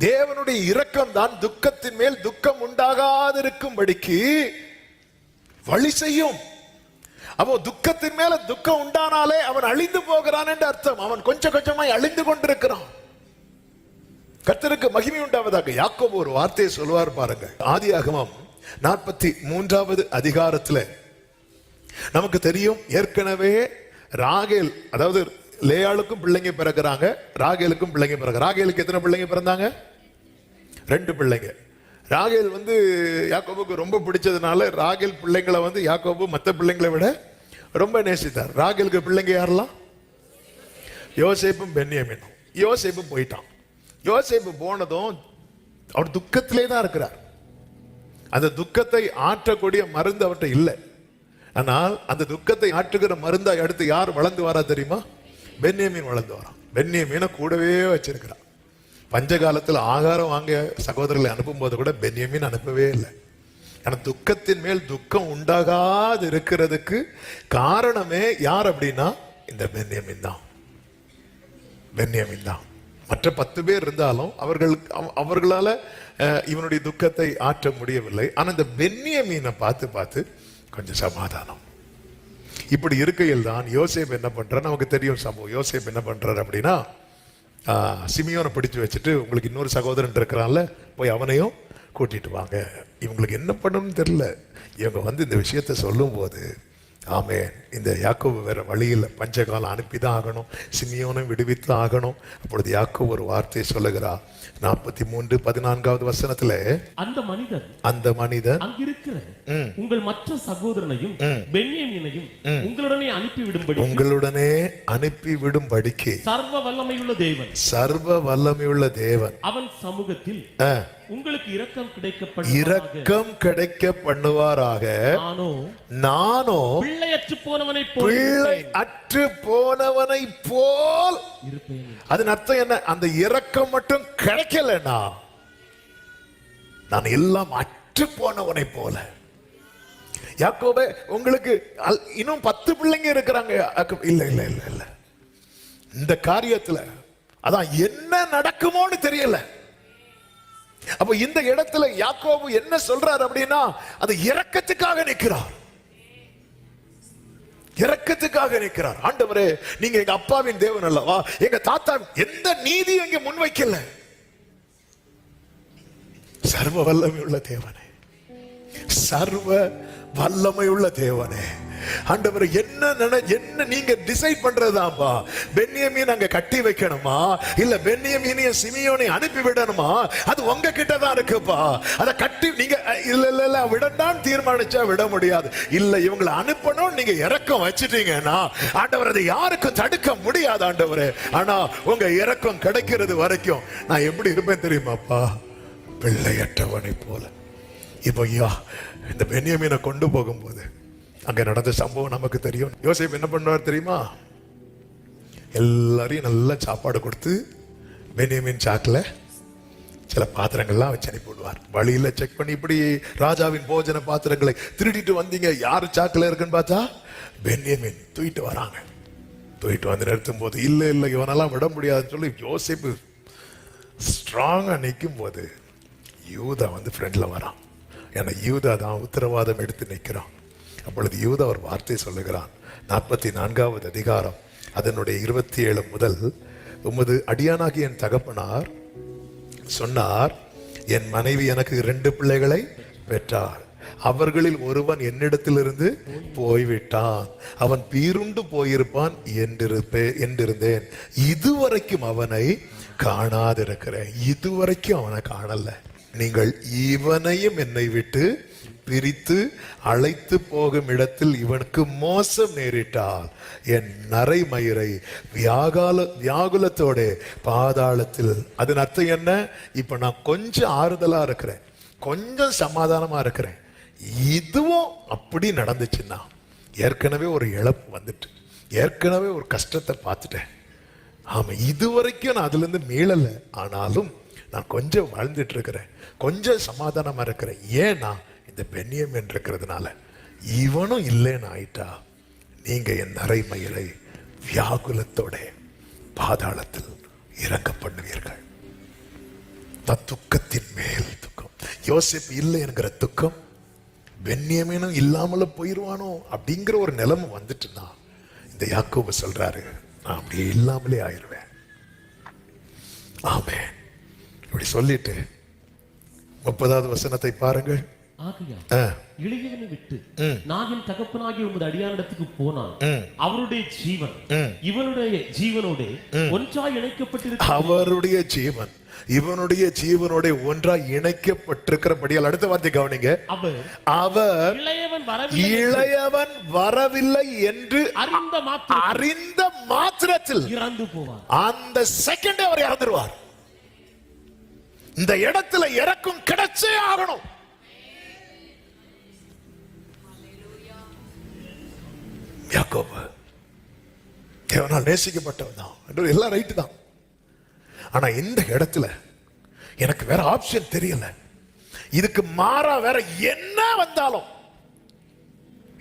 தேவனுடைய இரக்கம் தான் துக்கத்தின் மேல் துக்கம் உண்டாகாதிருக்கும்படிக்கு வழி செய்யும். அப்போ துக்கத்தின் மேல துக்கம் உண்டானாலே அவன் அழிந்து போகிறான் என்று அர்த்தம். அவன் கொஞ்சம் கொஞ்சமாய் அழிந்து கொண்டிருக்கிறான். கர்த்தருக்கு மகிமை உண்டாவதாக. யாக்கோபு ஒரு வார்த்தையை சொல்லுவார் பாருங்க. ஆதியாகமம் 43வது அதிகாரத்துல நமக்கு தெரியும், ஏற்கனவே ராகேல், அதாவது லேயாளுக்கும் பிள்ளைங்க பிறகுறாங்க, ராகேலுக்கும் பிள்ளைங்க பிறகு. ராகேலுக்கு எத்தனை பிள்ளைங்க பிறந்தாங்க? 2 பிள்ளைங்க. ராகேல் யாக்கோபுக்கு ரொம்ப பிடிச்சதுனால ராகேல் பிள்ளைங்களை யாக்கோபு மற்ற பிள்ளைங்களை விட ரொம்ப நேசித்தார். ராகேலுக்கு பிள்ளைங்க யாரெல்லாம்? யோசேப்பும் பென்யமீனும். யோசேப்பு போயிட்டான். யோசேப்பு போனதும் அவர் துக்கத்திலே தான் இருக்கிறார். அந்த துக்கத்தை ஆற்றக்கூடிய மருந்து அவர்கிட்ட இல்லை. ஆனால் அந்த துக்கத்தை ஆற்றுகிற மருந்தை அடுத்து யார் வளர்ந்து வரா தெரியுமா? பென்யமீன் வளர்ந்து வரான். பென்யமீனை கூடவே வச்சிருக்கிறான். பஞ்ச காலத்தில் ஆகாரம் வாங்க சகோதரர்களை அனுப்பும் போது கூட பென்யமீன் அனுப்பவே இல்லை. ஆனா துக்கத்தின் மேல் துக்கம் உண்டாகாது இருக்கிறதுக்கு காரணமே யார் அப்படின்னா இந்த பென்யமீன் தான். பென்யமீன் தான். மற்ற 10 பேர் இருந்தாலும் அவர்களால இவனுடைய துக்கத்தை ஆற்ற முடியவில்லை. ஆனா இந்த பென்யமீனை பார்த்து பார்த்து கொஞ்சம் சமாதானம். இப்படி இருக்கையில் தான் யோசேப் என்ன பண்றார் நமக்கு தெரியும் சம்பவம். யோசேப் என்ன பண்றாரு அப்படின்னா, சிமியோனை பிடிச்சு வச்சுட்டு, உங்களுக்கு இன்னொரு சகோதரன் இருக்கிறான்ல, போய் அவனையும் கூட்டிட்டு வாங்க. இவங்களுக்கு என்ன பண்ணணும்னு தெரியல. இவங்க இந்த விஷயத்த சொல்லும் போது, ஆமே, இந்த யாக்கோபு வேற வழியில் பஞ்சகாலம் அனுப்பிதான் ஆகணும், சிமியோனை விடுவித்து ஆகணும். அப்பொழுது யாக்கோபு ஒரு வார்த்தையை சொல்லுகிறார். 43:14 வசனத்துல, அந்த மனிதன் அங்கிருக்கிற உங்கள் மற்ற சகோதரனையும் பென்யமீனையும் உங்களுடனே அனுப்பிவிடும்படிக்கு சர்வ வல்லமையுள்ள தேவன் அவன் சமூகத்தில் உங்களுக்கு இரக்கம் கிடைக்க பண்ணுவாராக. நானோ பிள்ளை அற்று போனவனை போல் இருப்பேன். அதன் அர்த்தம் என்ன? அந்த இரக்கம் மட்டும் கிடைக்கலனா நான் எல்லாம் அற்று போனவனை போல. யாக்கோபே, உங்களுக்கு இன்னும் 10 பிள்ளைங்க இருக்கிறாங்க. இல்ல இல்ல இல்ல இல்ல, இந்த காரியத்துல அதான் என்ன நடக்குமோன்னு தெரியல. அப்ப இந்த இடத்துல யாக்கோபு என்ன சொல்றார் அப்படின்னா, அது இரக்கத்துக்காக நிற்கிறார். இரக்கத்துக்காக நிற்கிறார். ஆண்டவரே, நீங்க எங்க அப்பாவின் தேவன் அல்லவா? எங்க தாத்தா எந்த நீதி அங்க முன்வைக்கல. சர்வ வல்லமையுள்ள தேவனே, சர்வ வல்லமையுள்ள தேவனே, ஆண்டவர் என்ன நீங்க டிசைட் பண்றதாப்பா? பென்யமீன் அங்க கட்டி வைக்கணுமா, இல்ல பென்யமீனையும் சிமியோனையும் அனுப்பி விடணுமா? அது உங்க கிட்ட தான் இருக்குப்பா. அத கட்டி நீங்க இல்ல விடத்தான் தீர்மானிச்சா விட முடியாது. இல்ல இவங்களை அனுப்பணும் நீங்க இரக்கம் வச்சிட்டீங்கன்னா ஆண்டவர் அதை யாருக்கும் தடுக்க முடியாது ஆண்டவரே. ஆனா உங்க இரக்கம் கிடைக்கிறது வரைக்கும் நான் எப்படி இருப்பேன் தெரியுமாப்பா? பிள்ளையற்றவனை போல. இப்போ இந்த பென்யமீனை கொண்டு போகும்போது அங்க நடந்த சம்பவம் நமக்கு தெரியும். யோசேப் என்ன பண்ணுவார் தெரியுமா? எல்லாரையும் நல்லா சாப்பாடு கொடுத்து பென்யமீன் சாக்குல சில பாத்திரங்கள்லாம் வச்சு அனுப்பி விடுவார். வழியில செக் பண்ணி, இப்படி ராஜாவின் போஜன பாத்திரங்களை திருடிட்டு வந்தீங்க, யாரு சாக்குல இருக்குன்னு பார்த்தா பென்யமீன் தூக்கிட்டு வராங்க. தூக்கிட்டு வந்து நிறுத்தும் போது, இல்ல இல்ல இவனெல்லாம் விட முடியாதுன்னு சொல்லி யோசேப்பு ஸ்ட்ராங்கா நிற்கும் போது யூதா ஃப்ரெண்ட்ல வரான். ஏன்னா யூதா தான் உத்தரவாதம் எடுத்து நிற்கிறான். அப்பொழுது யூதா ஒரு வார்த்தை சொல்லுகிறான். 44வது அதிகாரம் அதனுடைய 27 முதல், உமது அடியானாகி என் தகப்பனார் சொன்னார், என் மனைவி எனக்கு 2 பிள்ளைகளை பெற்றார். அவர்களில் ஒருவன் என்னிடத்திலிருந்து போய்விட்டான், அவன் பீருண்டு போயிருப்பான் என்றிருந்தேன். இதுவரைக்கும் அவனை காணாதிருக்கிறேன். இதுவரைக்கும் அவனை காணல. நீங்கள் இவனையும் என்னை விட்டு பிரித்து அழைத்து போகும் இடத்தில் இவனுக்கு மோசம் நேரிட்டால் என் நரைமயிரை வியாகுலத்தோட பாதாளத்தில். அதன் அர்த்தம் என்ன? இப்ப நான் கொஞ்சம் ஆறுதலா இருக்கிறேன், கொஞ்சம் சமாதானமா இருக்கிறேன். இதுவும் அப்படி நடந்துச்சுன்னா, ஏற்கனவே ஒரு இழப்பு வந்துட்டு, ஏற்கனவே ஒரு கஷ்டத்தை பார்த்துட்டேன். ஆமா, இதுவரைக்கும் நான் அதுல இருந்து மீளல. ஆனாலும் நான் கொஞ்சம் வாழ்ந்துட்டு இருக்கிறேன், கொஞ்சம் சமாதானமா இருக்கிறேன். ஏன்னா இந்த பென்யமீன் இருக்கிறதுனால. இவனும் இல்லைன்னு ஆயிட்டா நீங்க என் நரைமயிரை வியாகுலத்தோட பாதாளத்தில் இறக்க பண்ணுவீர்கள். துக்கத்தின் மேல் துக்கம். யோசேப்பு இல்லை என்கிற துக்கம், பென்யமீனும் இல்லாமல போயிருவானோ அப்படிங்கிற ஒரு நிலைமை வந்துட்டுனா இந்த யாக்கோபு சொல்றாரு, நான் அப்படியே இல்லாமலே ஆயிருவேன். ஆமென். இப்படி சொல்லிட்டு 30வது வசனத்தை பாருங்கள். ஆகையால் இளையவனை விட்டு நான் என் தகப்பனாகிய உமது அடியாரிடத்துக்கு போனால் அவருடைய ஜீவன் இவனுடைய ஜீவனோட ஒன்றாய் இணைக்கப்பட்டிருக்க, அவருடைய ஜீவன் இவனுடைய ஜீவனோட ஒன்றாய் இணைக்கப்பட்டிருக்கிறபடியால், அடுத்த வார்த்தை கவனிங்க, அவர் இளையவன் வரவில்லை என்று அறிந்த மாத்திரத்தில் இறந்து போவார். அந்த செகண்ட் அவர் இறந்துருவார். இந்த இடத்துல இறக்கும் கிடைச்சே ஆகணும். யாக்கோபு தேவனால் நேசிக்கப்பட்டவன் தான், எல்லாம் ரைட்டு தான். ஆனா இந்த இடத்துல எனக்கு வேற ஆப்ஷன் தெரியல. இதுக்கு மாறா வேற என்ன வந்தாலும்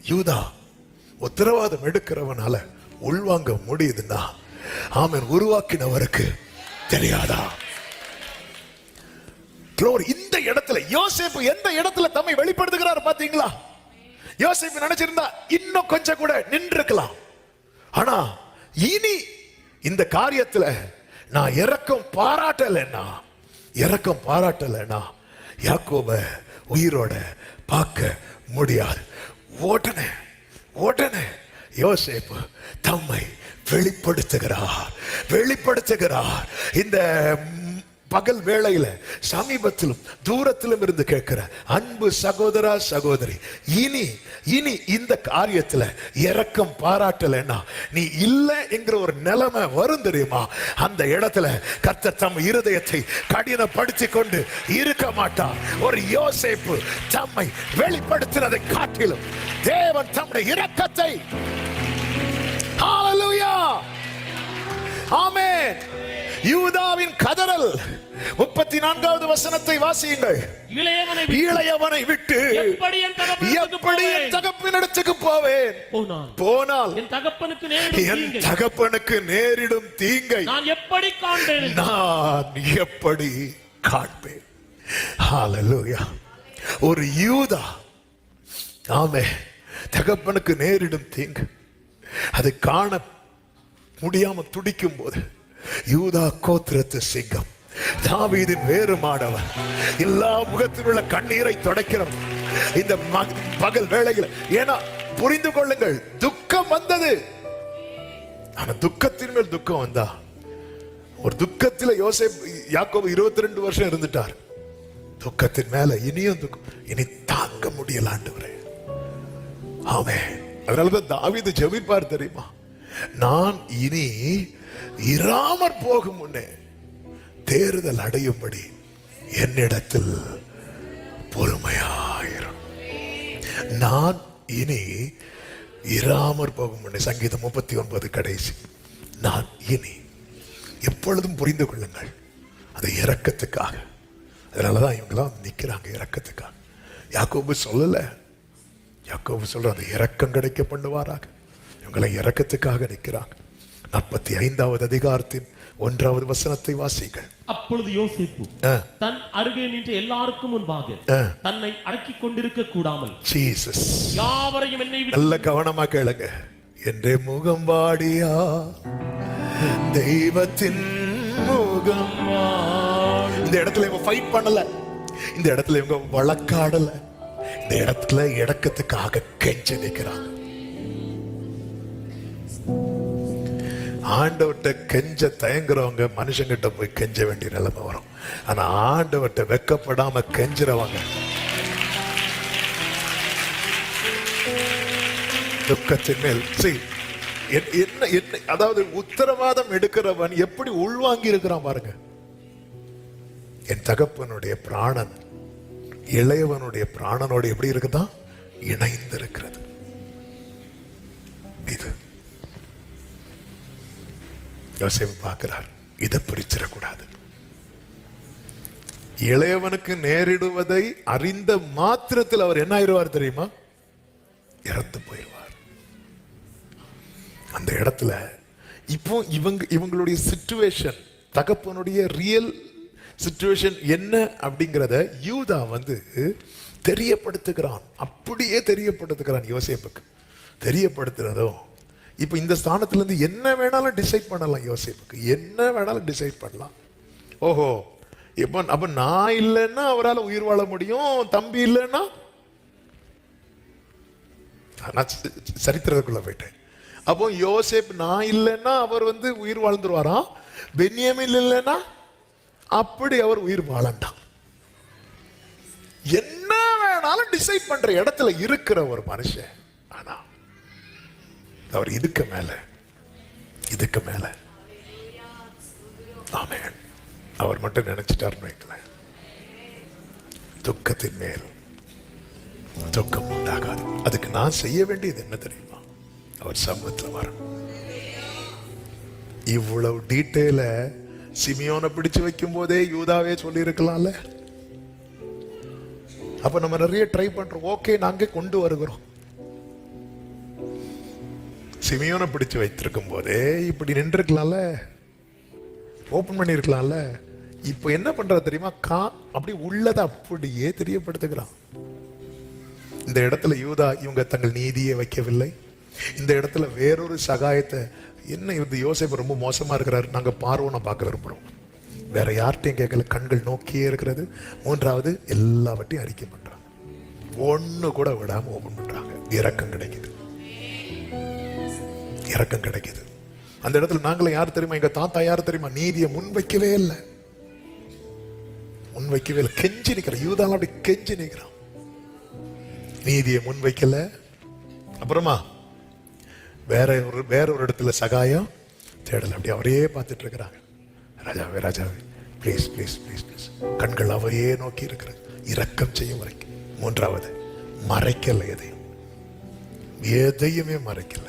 யூதா உத்தரவாதம் எடுக்கிறவனால உள்வாங்க முடியுதுன்னா ஆமென், உருவாக்கினவருக்கு தெரியாதா? இந்த இடத்துல யோசேப்பு எந்த இடத்துல தம்மை வெளிப்படுத்துகிறார் பாத்தீங்களா? யோசேப்பு நினைச்சிருந்தா இன்னும் கொஞ்சம் கூட நின்றுக்கலாம். ஆனா இனி இந்த காரியத்துல நான் இரக்கம் பாராட்டலைன்னா யாக்கோப உயிரோட பார்க்க முடியாது. உடனே யோசேப்பு தம்மை வெளிப்படுத்துகிறார். இந்த பகல் வேளையில சமீபத்திலும் தூரத்திலும் இருந்து கேட்கிற அன்பு சகோதரா சகோதரி, இனி இந்த காரியத்துல இரக்கம் பாராட்டலைன்னா நீ இல்லை என்கிற ஒரு நிலைமை வரும் தெரியுமா? அந்த இடத்துல கர்த்தர் தம் இருதயத்தை கடினப்படுத்தி கொண்டு இருக்க மாட்டார். ஒரு யோசேப்பு தம்மை வெளிப்படுத்தினதை காட்டிலும் தேவன் தம்முடைய இரக்கத்தை, ஹல்லேலூயா, ஆமென். யூதாவின் கதறல் 34வது வசனத்தை வாசியுங்கள். இளையவனை விட்டு எப்படி என் தகப்பனிடத்துக்கு போவேன்? போனால் என் தகப்பனுக்கு நேரிடும் தீங்கை நான் எப்படி காண்பேன்? ஹல்லேலூயா. ஒரு யூதா, ஆமென், தகப்பனுக்கு நேரிடும் தீங்கு அதை காண முடியாம துடிக்கும் போது, யூதா கோத்திரத்து சிங்கம், தாவீதின் வேறுமானவர், எல்லா முகத்தில் உள்ள கண்ணீரை துடைக்கிறோம் இந்த பகல் வேளையில். ஏன்னா புரிந்து கொள்ளுங்கள், துக்கம் வந்தது. ஆனா துக்கத்தின் மேல் துக்கம் வந்தா, ஒரு துக்கத்தில் யாக்கோபு 22 வருஷம் இருந்துட்டார். துக்கத்தின் மேல இனியும் துக்கம், இனி தாங்க முடியல ஆண்டவரே. ஆமென். அதனாலதான் தாவீது ஜெபிப்பார் தெரியுமா? நான் இனி இராமற் போகும் முன்னே தேறுதல் அடையும்படி என்னிடத்தில் பொறுமையாயிரும். நான் இனி இராமற் போகும் முன்னே, சங்கீதம் 39 கடைசி. நான் இனி, எப்பொழுதும் புரிந்து கொள்ளுங்கள், அது இரக்கத்துக்காக. அதனாலதான் இவங்களாம் நிக்கிறாங்க இரக்கத்துக்காக. யாக்கோபு சொல்லல, யாக்கோபு சொல்ற அந்த இரக்கம் கிடைக்க பண்ணுவாராக. இவங்களை இரக்கத்துக்காக நிற்கிறாங்க. 45வது அதிகாரத்தின் 1வது வசனத்தை வாசிங்கள். அப்பொழுது யோசேப்பு தன் அருகே நின்ற எல்லாருக்கும் முன்பாக தன்னை அடக்கிக் கொண்டிருக்க கூடாமல் ஜீசஸ் யாவரையும் என்னை நல்ல கவனமா கேளுங்க. என்றே முகம் வாடியா தெய்வத்தின் முகம். இந்த இடத்துல இவங்க ஃபைட் பண்ணல, இந்த இடத்துல இவங்க வழக்காடல, இந்த இடத்துல இடக்கத்துக்காக கெஞ்ச நிற்கிறாங்க. ஆண்டவர்கிட்ட கெஞ்ச தயங்குறவங்க மனுஷங்கிட்ட போய் கெஞ்ச வேண்டிய நிலைமை வரும். ஆனா ஆண்டவர்கிட்ட வெக்கப்படாம கெஞ்சுறவங்க துக்கத்தின் மேல் என்ன என்ன, அதாவது உத்தரவாதம் எடுக்கிறவன் எப்படி உள்வாங்கி இருக்கிறான் பாருங்க. என் தகப்பனுடைய பிராணன் இளையவனுடைய பிராணனோடு எப்படி இருக்குதான் இணைந்து இருக்கிறது. இது யோசேப்பு பார்க்கிறார், இதை பிரிச்சிடக்கூடாது. இளையவனுக்கு நேரிடுவதை அறிந்த மாத்திரத்தில் அவர் என்ன ஆயிடுவார் தெரியுமா? இறந்து போயிடுவார். அந்த இடத்துல இப்போ இவங்களுடைய சிச்சுவேஷன், தகப்பனுடைய ரியல் சிச்சுவேஷன் என்ன அப்படிங்கிறத யூதா வந்து தெரியப்படுத்துகிறான். அப்படியே தெரியப்படுத்துகிறான் யோசேப்புக்கு. தெரியப்படுத்துறதும் இப்ப இந்த ஸ்தானத்துல இருந்து என்ன வேணாலும் டிசைட் பண்ணலாம். யோசேப்புக்கு என்ன வேணாலும் டிசைட் பண்ணலாம். ஓஹோ, அப்ப நான் இல்லைன்னா அவரால் உயிர் வாழ முடியும், தம்பி இல்லைன்னா. நான் சரித்திரத்துக்குள்ள போயிட்டேன். அப்போ யோசேப் நான் இல்லைன்னா அவர் வந்து உயிர் வாழ்ந்துருவாராம், பென்யாமீன் இல்லைன்னா அப்படி அவர் உயிர் வாழண்டாம். என்ன வேணாலும் டிசைட் பண்ற இடத்துல இருக்கிற ஒரு மனுஷன். ஆனா அவர் இதுக்கு மேல ஆமென் அவர் மட்டும் நினைச்சிட்டாருன்னு வைக்கல, துக்கத்தின் மேல் துக்கம் உண்டாகாது. அதுக்கு நான் செய்ய வேண்டியது என்ன தெரியுமா? அவர் சமூகத்தில் வரணும். இவ்வளவு டீட்டெயில சிமியோனை பிடிச்சு வைக்கும் போதே யூதாவே சொல்லி இருக்கலாம்ல. அப்ப நம்ம நிறைய ட்ரை பண்றோம். ஓகே, நாங்க கொண்டு வருகிறோம். சிமியோனை பிடிச்சு வைத்திருக்கும் போதே இப்படி நின்றுக்கலாம்ல, ஓபன் பண்ணி இருக்கலாம்ல. இப்ப என்ன பண்றது தெரியுமா? அப்படி உள்ளதை அப்படியே தெரியப்படுத்துகிறான். இந்த இடத்துல யூதா இவங்க தங்கள் நீதியை வைக்கவில்லை. இந்த இடத்துல வேறொரு சகாயத்தை, என்ன இது யோசேப்பு ரொம்ப மோசமா இருக்கிறாரு, நாங்க பார்வோனை பார்க்க விரும்புறோம். வேற யார்கிட்டையும் கேட்கல, கண்கள் நோக்கியே இருக்கிறது. மூன்றாவது, எல்லாவற்றையும் அறிக்கை பண்றாங்க, ஒண்ணு கூட விடாம ஓபன் பண்றாங்க. இரக்கம் கிடைக்குது. அந்த இடத்துல நாங்களும் யார் தெரியுமா? எங்க தாத்தா யார் தெரியுமா? நீதியை முன்வைக்கவே இல்லை. கெஞ்சி நிற்கிறான். யூதாலாம் அப்படி கெஞ்சி நிற்கிறான், நீதியை முன்வைக்கல. அப்புறமா வேற ஒரு இடத்துல சகாயம் தேடல. அப்படி அவரையே பார்த்துட்டு இருக்கிறாங்க. ராஜாவே ப்ளீஸ் ப்ளீஸ் ப்ளீஸ் ப்ளீஸ். கண்கள் அவையே நோக்கி இருக்கிறது, இரக்கம் செய்யும் வரைக்கும். மூன்றாவது, மறைக்கல, எதையுமே மறைக்கல.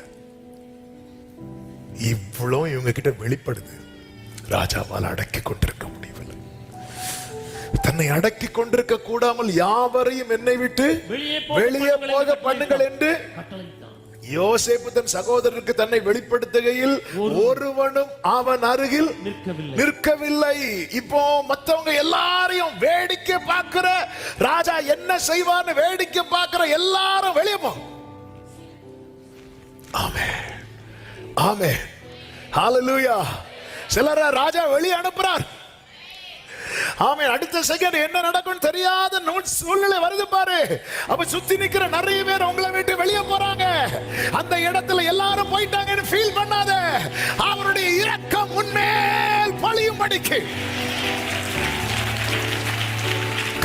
இவ்வளவு இவங்க கிட்ட வெளிப்படுது. ராஜாவால் அடக்கி கொண்டிருக்க முடியவில்லை. தன்னை அடக்கி கொண்டிருக்க கூடாமல் யாவரையும் என்னை விட்டு வெளியே போக பண்ணுங்கள் என்று யோசேப்பு தன் சகோதரருக்கு தன்னை வெளிப்படுத்துகையில் ஒருவனும் அவன் அருகில் நிற்கவில்லை. இப்போ மற்றவங்க எல்லாரையும் வேடிக்கை பார்க்கிற ராஜா என்ன செய்வார்னு வேடிக்கை பார்க்கிற எல்லாரும் வெளியே போ. ஆமென் ஆமென் ஹalleluya. சிலர ராஜா வெளியே அனுப்புறார். ஆமென். அடுத்த செகண்ட் என்ன நடக்கும் தெரியாத சூழ்நிலை வருது பாரு. அப்ப சுத்தி நிக்கிற நிறைய பேர் உங்களை விட்டு வெளியே போறாங்க. அந்த இடத்துல எல்லாரும் போயிட்டாங்கன்னு ஃபீல் பண்ணாத. அவருடைய இரக்கம் உன்மேல் பொழியும்படிக்கு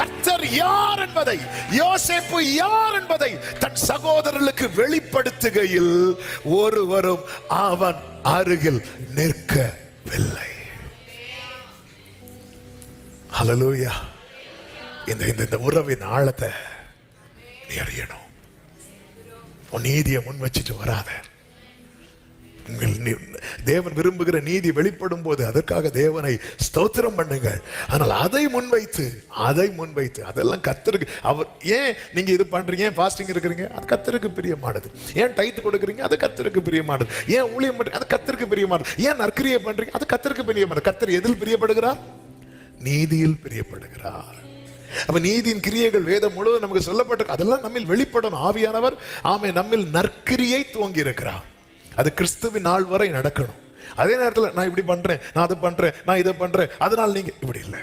கர்த்தர் யார் என்பதை, யோசேப்பு யார் என்பதை தன் சகோதரர்களுக்கு வெளிப்படுத்துகையில் ஒருவரும் அவன் அருகில் நிற்கவில்லை. ஹல்லேலூயா. இந்த உறவின் ஆழத்தை நீ அறியணும். உன் நீதியை முன் வச்சுட்டு வராத. தேவன் விரும்புகிற நீதி வெளிப்படும் போது அதற்காக தேவனை ஸ்தோத்திரம் பண்ணுங்க. ஆனால் அதை முன்வைத்து அதெல்லாம் கர்த்தருக்கு, அவர் ஏன் நீங்க இது பண்றீங்க, ஏன் ஃபாஸ்டிங் இருக்கிறீங்க, அது கர்த்தருக்கு பிரியமானது. ஏன் டைட் கொடுக்குறீங்க, அது கர்த்தருக்கு பிரியமானது. ஏன் ஊழியம் பண்றீங்க, அது கர்த்தருக்கு பிரியமானது. ஏன் நற்கிரியை பண்றீங்க, அது கர்த்தருக்கு பிரியமானது. கர்த்தர் எதில் பிரியப்படுகிறார்? நீதியில் பிரியப்படுகிறார். அப்ப நீதியின் கிரியைகள் வேதம் முழுவதும் நமக்கு சொல்லப்பட்டிருக்கு. அதெல்லாம் நம்மில் வெளிப்படணும். ஆவியானவர் ஆமென் நம்மில் நற்கிரியை துவங்கி இருக்கிறார். அது கிறிஸ்துவின் நாள் வரை நடக்கணும். அதே நேரத்தில் நான் இப்படி பண்றேன், நான் அதை பண்றேன், நான் இதை பண்றேன், அதனால் நீங்க இப்படி இல்லை.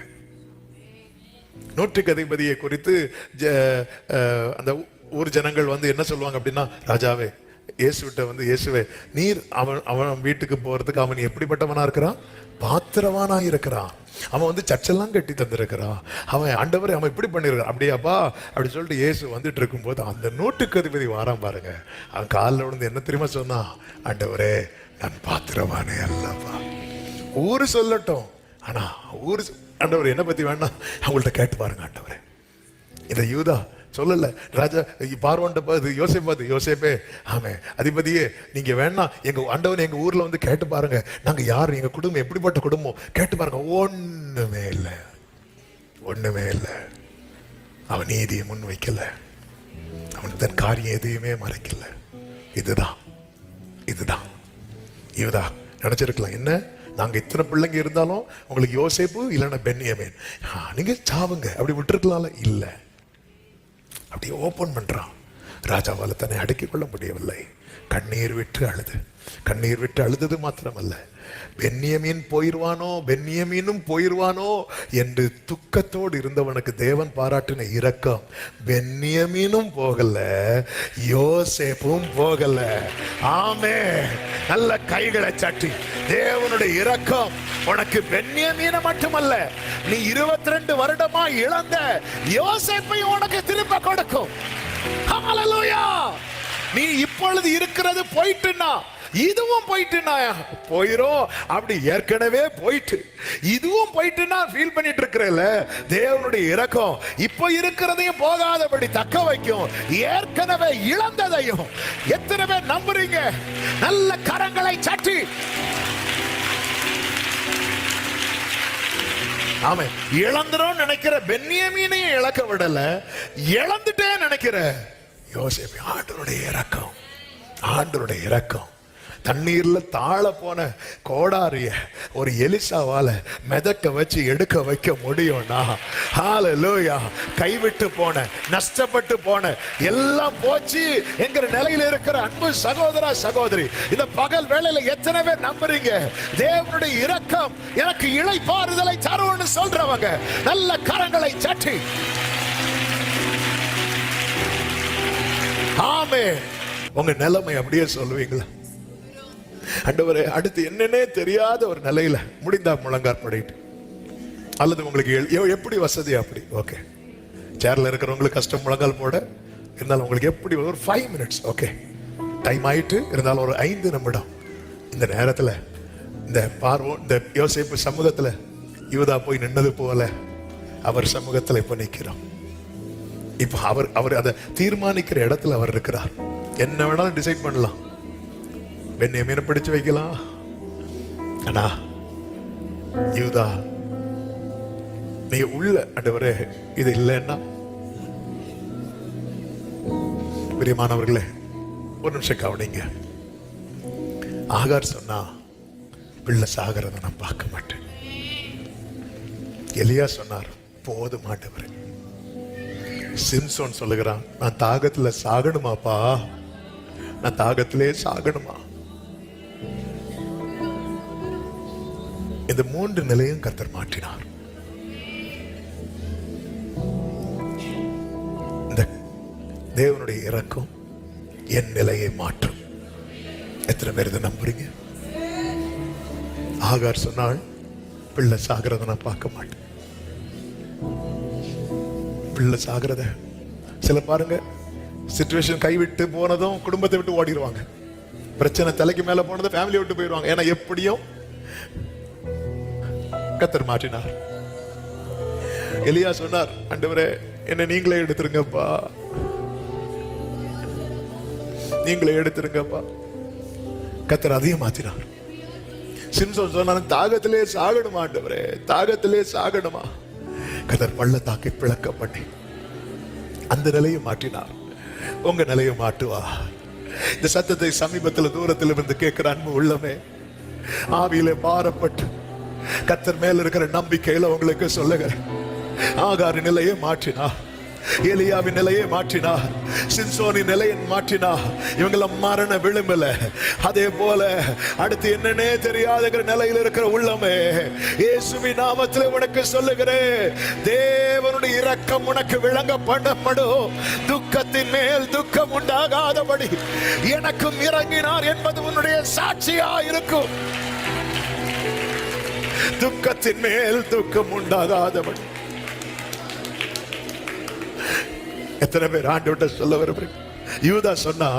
நூற்றுக்கு அதிபதியை குறித்து அந்த ஊர் ஜனங்கள் வந்து என்ன சொல்லுவாங்க அப்படின்னா, ராஜாவே இயேசுவிட்ட வந்து, இயேசுவே நீர் அவன் வீட்டுக்கு போறதுக்கு அவன் எப்படிப்பட்டவனா இருக்கிறான்? பாத்திரவானா இருக்கிறான். அவன் வந்து சர்ச்செல்லாம் கட்டி தந்திருக்கிறான். அவன் ஆண்டவரே அவன் இப்படி பண்ணிருக்கான். அப்படியாப்பா அப்படி சொல்லிட்டு இயேசு வந்துட்டு இருக்கும் போது அந்த நூற்றுக்கு அதிபதி வாரான் பாருங்க. அவன் காலில் விழுந்து என்ன தெரியுமா சொன்னான்? ஆண்டவரே நான் பாத்திரவானே அல்லப்பா. ஊரு சொல்லட்டும், ஆனா ஊரு ஆண்டவர் என்ன பத்தி வேணாம் அவங்கள்ட்ட கேட்டு பாருங்க. ஆண்டவரே இந்த யூதா சொல்லல, ராஜா பார்வோன்ட்ட பார்த்து யோசேப்பே ஆமே அதிபதியே நீங்க வேணா எங்க ஆண்டவன் எங்க ஊர்ல வந்து கேட்டு பாருங்க, நாங்க யாரு, எங்க குடும்பம் எப்படிப்பட்ட குடும்பம் கேட்டு பாருங்க. ஒண்ணுமே இல்லை. அவன் நீதியை முன் வைக்கல. அவன் தன் காரியம் எதையுமே மறைக்கல. இதுதான் யூதா நினைச்சிருக்கலாம். என்ன நாங்க இத்தனை பிள்ளைங்க இருந்தாலும் உங்களுக்கு யோசேப்பு இல்லைன்னா பென்யமீன், நீங்க சாவுங்க அப்படி விட்டுருக்கலாம்ல. இல்ல, அப்படியே ஓபன் பண்றான். ராஜாவால் தன்னை அடக்கிக் கொள்ள முடியவில்லை. கண்ணீர் விட்டு அழுதது மாத்திரமல்ல, பென்யமீன் போயிருவானோ, பென்யமீனும் போயிருவானோ என்று துக்கத்தோடு இருந்தவனுக்கு தேவன் பாராட்டின இரக்கம். பென்யமீனும் போகல, யோசேப்பும் போகல. ஆமே, நல்ல கைகளை சட்டி தேவனுடைய இரக்கம் உனக்கு பென்யமீனை மட்டுமல்ல, நீ 22 வருடமா இழந்த யோசேப்பை உனக்கு திரும்ப கொடுக்கும். ஹல்லேலூயா. நீ இப்பொழுது இருக்கிறது போயிட்டுனா, இதுவும் போயிட்டுனா போயிரும். அப்படி ஏற்கனவே போயிட்டு இதுவும் போயிட்டுனா ஃபீல் பண்ணிட்டு இருக்கிறல, தேவனுடைய இரக்கம் இப்ப இருக்கிறதையும் போகாதபடி தக்க வைக்கும். ஏற்கனவே இழந்ததையும் எத்தனை பேர் நம்புறீங்க? நல்ல கரங்களை சட்டி ஆமே. இழந்துரும் நினைக்கிற பென்யமீனையும் இழக்க விடல, இழந்துட்டே நினைக்கிற யோசேப்பு. ஆண்டவருடைய இரக்கம். தண்ணீர்ல தாழ போன கோடாரிய ஒரு எலிசாவால மிதக்க வச்சு எடுக்க வைக்க முடியும்னா, ஹல்லேலூயா. கைவிட்டு போன, நஷ்டப்பட்டு போன, எல்லாம் போச்சு என்கிற நிலையில இருக்கிற அன்பு சகோதரா சகோதரி, இந்த பகல் வேளையில எத்தனை பேர் நம்புறீங்க தேவனுடைய இரக்கம் எனக்கு இளைப்பாறுதலை தரும்னு சொல்றவங்க நல்ல கரங்களை சட்டி ஆமே. உங்க நிலைமை அப்படியே சொல்லுவீங்களா? ஆண்டவரே, அடுத்து என்னன்னே தெரியாத ஒரு நிலையில முடிந்தா முழங்கார் படையிட்டு, அல்லது உங்களுக்கு எப்படி வசதி அப்படி ஓகே. சேர்ல இருக்கிறவங்களுக்கு கஷ்டம் முழங்கால் போட, இருந்தாலும் உங்களுக்கு எப்படி ஒரு 5 minutes ஓகே டைம் ஆயிட்டு, இருந்தாலும் ஒரு 5 நிமிடம் இந்த நேரத்துல இந்த யோசேப்பு சமூகத்துல யூதா போய் நின்னது போல அவர் சமூகத்துல இப்ப நிக்கிறோம். இப்ப அவர் அதை தீர்மானிக்கிற இடத்துல அவர் இருக்கிறார். என்ன வேணாலும் டிசைட் பண்ணலாம். பென்யமீனை பிடிச்சு வைக்கலாம், ஆனா யூதா நீ உள்ள ஆண்டவரே இது இல்லைன்னா. பிரியமானவர்களே, ஒரு நிமிஷம் கவனிங்க. ஆகார் சொன்னா பிள்ளை சாகிறத நான் பார்க்க மாட்டேன். எலியா சொன்னார் போதும் ஆண்டவரே. சிம்சோன் சொல்லுகிறான், நான் தாகத்துல சாகணுமாப்பா, நான் தாகத்திலே சாகணுமா. இந்த 3 நிலையும் கர்த்தர் மாற்றினார். இந்த தேவனுடைய இரக்கம் என் நிலையை மாற்றும். எத்தனை பேர் இதை நம்புறீங்க? ஆகார் சொன்னாள் பிள்ளை சாகிறத நான் பார்க்க மாட்டேன். பிள்ளை சாகிறத சில பாருங்க, சிச்சுவேஷன் கைவிட்டு போனதும் குடும்பத்தை விட்டு ஓடிடுவாங்க. பிரச்சனை தலைக்கு மேல போனதும் ஃபேமிலியை விட்டு போயிடுவாங்க. ஏன்னா எப்படியும் கர்த்தர் மாற்றினார். எலியா சொன்னார், ஆண்டவரே என்ன நீங்களே எடுத்துருங்கப்பா, நீங்களே எடுத்துருங்கப்பா. கர்த்தர் அதையும் மாற்றினார். சிம்சோன் சொன்னார், தாகத்திலே சாகணுமா ஆண்டவரே, தாகத்திலே சாகணுமா. கர்த்தர் பள்ளத்தாக்கை பிளக்க பண்ணி அந்த நிலையை மாற்றினார். உங்க நிலையை மாட்டுவா. இந்த சத்தத்தை சமீபத்தில் தூரத்தில் இருந்து கேட்கிற அன்பு உள்ளமே, ஆவியிலே பாரப்பட்டு கர்த்தர் மேல இருக்கிற நம்பிக்கையில உங்களுக்கு சொல்லுகிறேன், ஆகார் நிலையை மாற்றினா, எலியாவின் நிலையை மாற்றினா, சிம்சோனின் நிலையை மாற்றினா, இவங்கள மரண விளிம்புல. அதே போல அடுத்து என்னன்னே தெரியாத நிலையில் இருக்கிற உள்ளமே, இயேசுவின் நாமத்தில் உனக்கு சொல்லுகிறேன், தேவனுடைய இரக்கம் உனக்கு விளங்க பண்ணப்படும். துக்கத்தின் மேல் துக்கம் உண்டாகாதபடி எனக்கும் இறங்கினார் என்பது உன்னுடைய சாட்சியா இருக்கும். துக்கத்தின் மேல் துக்கம் உண்டாகாதபடி. எத்தனை பேர் ஆண்டவர்கிட்ட சொல்ல விரும்புறீங்க? யூதா சொன்னா,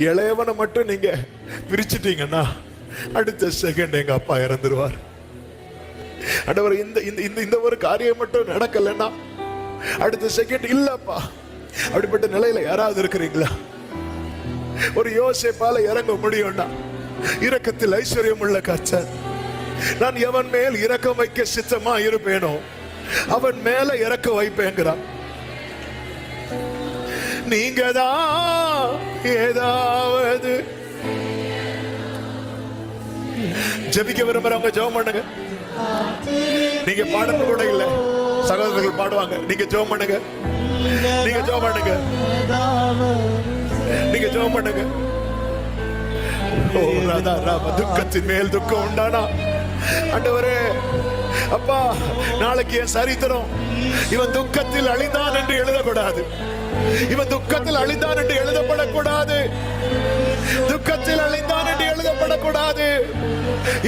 இளையவனை மட்டும் நீங்க பிரிச்சுட்டீங்கன்னா அடுத்த செகண்ட் எங்க அப்பா இறந்துருவார். ஆண்டவர் இந்த ஒரு காரியம் மட்டும் நடக்கலன்னா அடுத்த செகண்ட் இல்லப்பா. அப்படிப்பட்ட நிலையில யாராவது இருக்கிறீங்களா? ஒரு யோசேப்பால இறங்க முடியும்னா, இரக்கத்தில் ஐஸ்வர்யம் உள்ள கர்த்தர், நான் எவன் மேல் இரக்கம் வைக்க சித்தமா இருப்பேனோ அவன் மேல இறக்க வைப்பேங்கிறான். நீங்க தான் ஏதாவது ஜெபிக்க விரும்புறவங்க ஜெபம் பண்ணுங்க. நீங்க பாடணும் கூட இல்ல, சகோதரர்கள் பாடுவாங்க. நீங்க ஜெபம் பண்ணுங்க, நீங்க ஜெபம் பண்ணுங்க, நீங்க ஜெபம் பண்ணுங்க. ஓ ராதா ராம, துக்கத்தின் மேல் துக்கம் உண்டானா ஆண்டவரே அப்பா, நாளைக்கு என் சரித்திரம் இவன் துக்கத்தில் அழிந்தான் என்று எழுதக்கூடாது. இவன் துக்கத்தில் அழிந்தான் என்று எழுதப்படக்கூடாது. துக்கத்தில் அழிந்தான் என்று எழுதப்படக்கூடாது.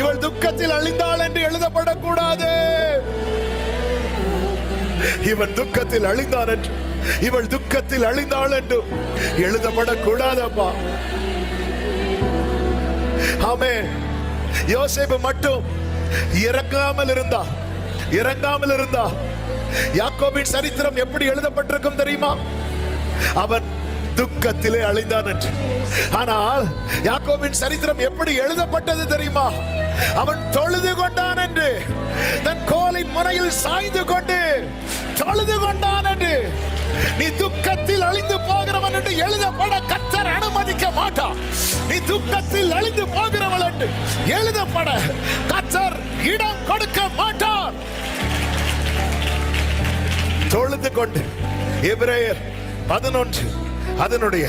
இவள் துக்கத்தில் அழிந்தாள் என்று எழுதப்படக்கூடாது. இவன் துக்கத்தில் அழிந்தான் என்று, இவள் துக்கத்தில் அழிந்தாள் என்று எழுதப்படக்கூடாதப்பா. ஆமென். யோசேப்பு மட்டும் இறங்காமல் இருந்தா யாக்கோபின் சரித்திரம் எப்படி எழுதப்பட்டிருக்கும் தெரியுமா? அவன் துக்கத்திலே அழிந்தான் என்று. ஆனால் யாக்கோபின் சரித்திரம் எப்படி எழுதப்பட்டது தெரியுமா? அவன் தொழுது கொண்டான் என்று, தன் கோலின் முனையில் சாய்ந்து கொண்டு தொழுது கொண்டான் என்று. நீ துக்கத்தில் அழிந்து போகிறவன் என்று எழுதப்பட கர்த்தர் அனுமதிக்க மாட்டார். நீ துக்கத்தில் அழிந்து போகிறவள் என்று எழுதப்பட கர்த்தர் இடம் கொடுக்க மாட்டார். தொழுது கொண்டு எபிரேயர் 11 அதனுடைய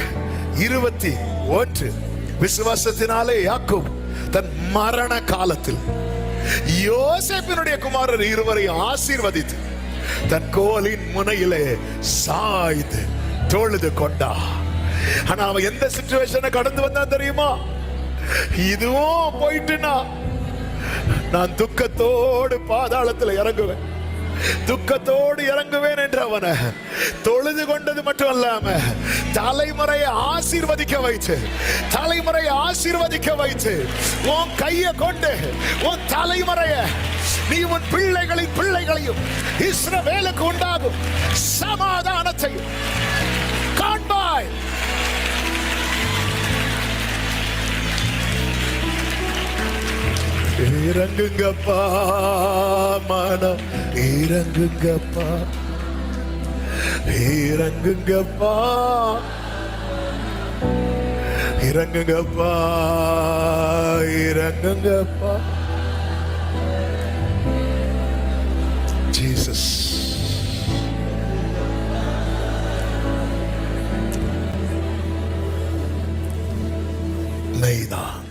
21 விசுவாசத்தினாலே யாக்கோபு தன் மரண காலத்தில் யோசேப்பினுடைய குமாரர் இருவரையும் ஆசீர்வதித்து தன் கோலின் முனையிலே சாய்ந்து தொழுது கொண்டா. ஆனா அவன் எந்த சிச்சுவேஷனை கடந்து வந்தான் தெரியுமா? இதுவும் போயிட்டுனா நான் துக்கத்தோடு பாதாளத்தில் இறங்குவேன், துக்கத்தோடு இறங்குவேன் என்று அவனை தொழுது கொண்டது மட்டும் அல்லாம தலைமுறையை ஆசீர்வதிக்க வைத்து உன் கையை கொண்டு உன் தலைமுறையை, நீ உன் பிள்ளைகளின் பிள்ளைகளையும் இஸ்ரவேலுக்கு உண்டாகும் சமாதானத்தையும் காண்பாய். இறங்குங்கப்பா மனம், இறங்குங்கப்பா, இறங்குங்கப்பா, இறங்குங்கப்பா, இறங்குங்கப்பா. ஜீசஸ் மெய்தான்.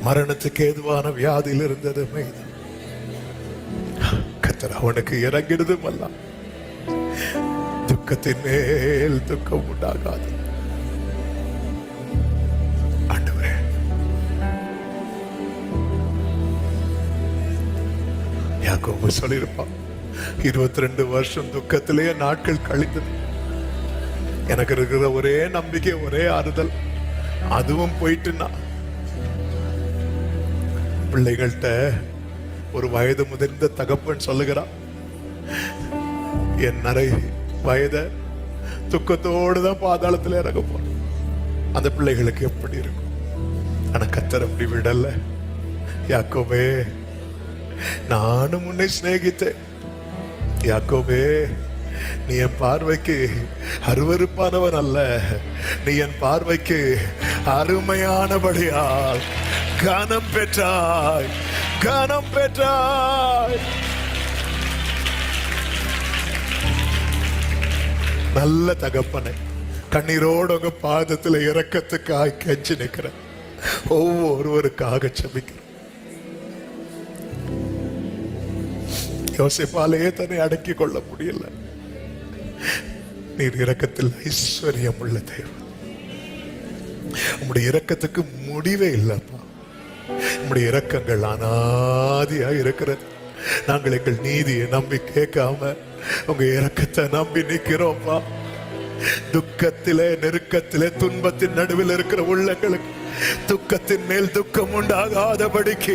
மரணத்துக்கு ஏதுவான வியாதியில் இருந்தது மெய்தான். கர்த்தர் அவனுக்கு இறங்கிடுதும் அல்ல. துக்கத்தின் மேல் துக்கம் உண்டாகாது. ஆண்டவரே, யாக்கோபு சொல்லியிருப்பான், 22 வருஷம் துக்கத்திலேயே நாட்கள் கழித்தது. எனக்கு இருக்கிற ஒரே நம்பிக்கை, ஒரே ஆறுதல், அதுவும் போயிட்டுனா பிள்ளைகள்கிட்ட ஒரு வயது முதிர்ந்த தகப்பன் சொல்லுகிறான், என் நிறை வயத துக்கத்தோடு தான் பாதாளத்தில் இறங்க போறேன். அந்த பிள்ளைகளுக்கு எப்படி இருக்கும்? ஆனா கர்த்தர் அப்படி விடல. யாக்கோபே, நானும் உன்னை சிநேகித்தேன். யாக்கோபே, நீ என் பார்வைக்கு அருவருப்பானவன் அல்ல, நீ என் பார்வைக்கு அருமையானபடியால் கனம் பெற்றாய், கனம் பெற்றாய். நல்ல தகப்பனை, கண்ணீரோடு உங்க பாதத்தில் இரக்கத்துக்காய் கெஞ்சி நிற்கிற ஒவ்வொருவருக்காக செபிக்கிறேன். யோசேப்பாலேயே தன்னை அடக்கிக் கொள்ள முடியல. நீர் இரக்கத்தில் ஐஸ்வர்யம் உள்ள தேவன். உம்முடைய இரக்கத்துக்கு முடிவே இல்லப்பா. உம்முடைய இரக்கங்கள் அனாதியா இருக்கிறது. நாங்கள் எங்கள் நீதியை நம்பி கேட்காம உங்க இரக்கத்தை நம்பி நிக்கிறோம்ப்பா. துக்கத்திலே, நெருக்கத்திலே, துன்பத்தின் நடுவில் இருக்கிற உள்ளங்களுக்கு துக்கத்தின் மேல் துக்கம் உண்டாகாதபடிக்கு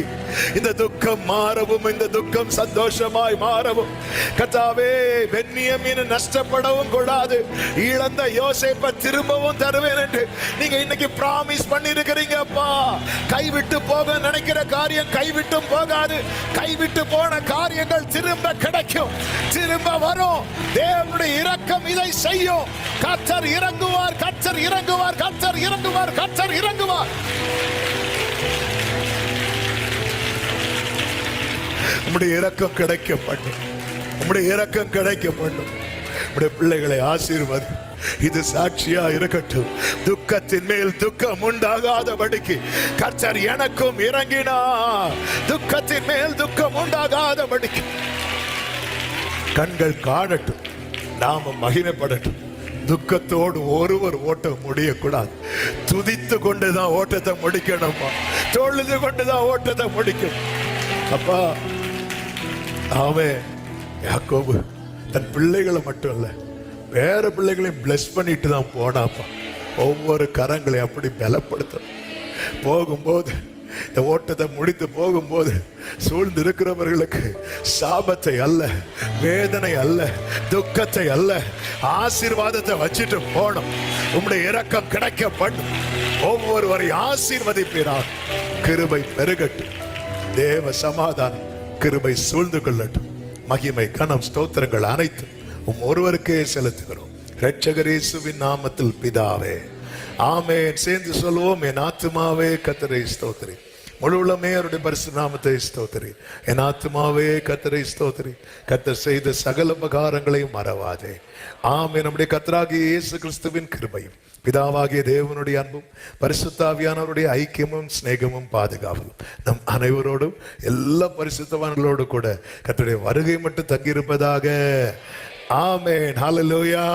இந்த துக்கம் மாறவும், இந்த துக்கம் சந்தோஷமாய் மாறவும் கர்த்தாவே, பென்யமீன் நஷ்டப்படவும் கூடாது. இழந்த யோசேப்பை திரும்பவும் தருவேன் என்று நீங்க இன்னைக்கு பிராமிஸ் பண்ணிருக்கிறீங்கப்பா. கைவிட்டு போக நினைக்கிற காரியம் கைவிட்டும் போகாது. கைவிட்டு போன காரியங்கள் திரும்ப கிடைக்கும், திரும்ப வரும். தேவனுடைய இரக்கம் இதை செய்யும். கர்த்தர் இறங்குவார், கர்த்தர் இறங்குவார், கர்த்தர் இறங்குவார், கர்த்தர் இறங்குவார். உம்முடைய இரக்கம் கிடைக்க பண்ணும். உம்முடைய இரக்கம் கிடைக்க பண்ணும். உம்முடைய பிள்ளைகளை ஆசீர்வாதி. இது சாட்சியா இருக்கட்டும். துக்கத்தின் மேல் துக்கம் உண்டாகாதபடிக்கு கர்த்தர் எனக்கும் இறங்கினார். துக்கத்தின் மேல் துக்கம் உண்டாகாதபடிக்கு கண்கள் காணட்டும், நாம மகிமைப்படட்டும். துக்கத்தோடு ஒருவர் ஓட்டம் முடியக்கூடாது. துதித்து கொண்டுதான் ஓட்டத்தை முடிக்கணுமா, தொழுது கொண்டுதான் ஓட்டத்தை முடிக்கணும். அப்பா அவன் யாக்கோபு தன் பிள்ளைகளை மட்டும் இல்ல, வேற பிள்ளைகளையும் பிளஸ் பண்ணிட்டு தான் போனாப்பா. ஒவ்வொரு கரங்களையும் அப்படி பலப்படுத்தணும். போகும்போது இந்த ஓட்டத்தை முடித்து போகும்போது சூழ்ந்து இருக்கிறவர்களுக்கு சாபத்தை அல்ல, வேதனை அல்ல, துக்கத்தை அல்ல, ஆசீர்வாதத்தை வச்சுட்டு போனோம். உம்முடைய இரக்கம் கிடைக்க பண்ணும். ஒவ்வொருவரை ஆசீர்வதிப்பீராக. கிருபை பெருகட்டும். தேவ சமாதானம் கிருபை சூழ்ந்து கொள்ளட்டும். மகிமை கனம் ஸ்தோத்திரங்கள் அனைத்தும் ஒருவருக்கே செலுத்துகிறோம். இரட்சகர் இயேசுவின் நாமத்தில் பிதாவே, ஆமென். சேர்ந்து சொல்வோம். என் ஆத்துமாவே கர்த்தரை ஸ்தோத்திரி, முழு உள்ளமே அவருடைய பரிசுத்த நாமத்தை ஸ்தோத்திரி. என் ஆத்துமாவே கர்த்தரை ஸ்தோத்திரி, கர்த்தர் செய்த சகல உபகாரங்களையும் மறவாதே. ஆமென். நம்முடைய கர்த்தராகிய இயேசு கிறிஸ்துவின் கிருபையும் பிதாவாகிய தேவனுடைய அன்பும் பரிசுத்த ஆவியானவருடைய ஐக்கியமும் சிநேகமும் பாதுகாவலும் நம் அனைவரோடும் எல்லா பரிசுத்தவான்களோடு கூட கர்த்தருடைய வருகை மட்டும் தங்கியிருப்பதாக. ஆமென். ஹல்லேலூயா.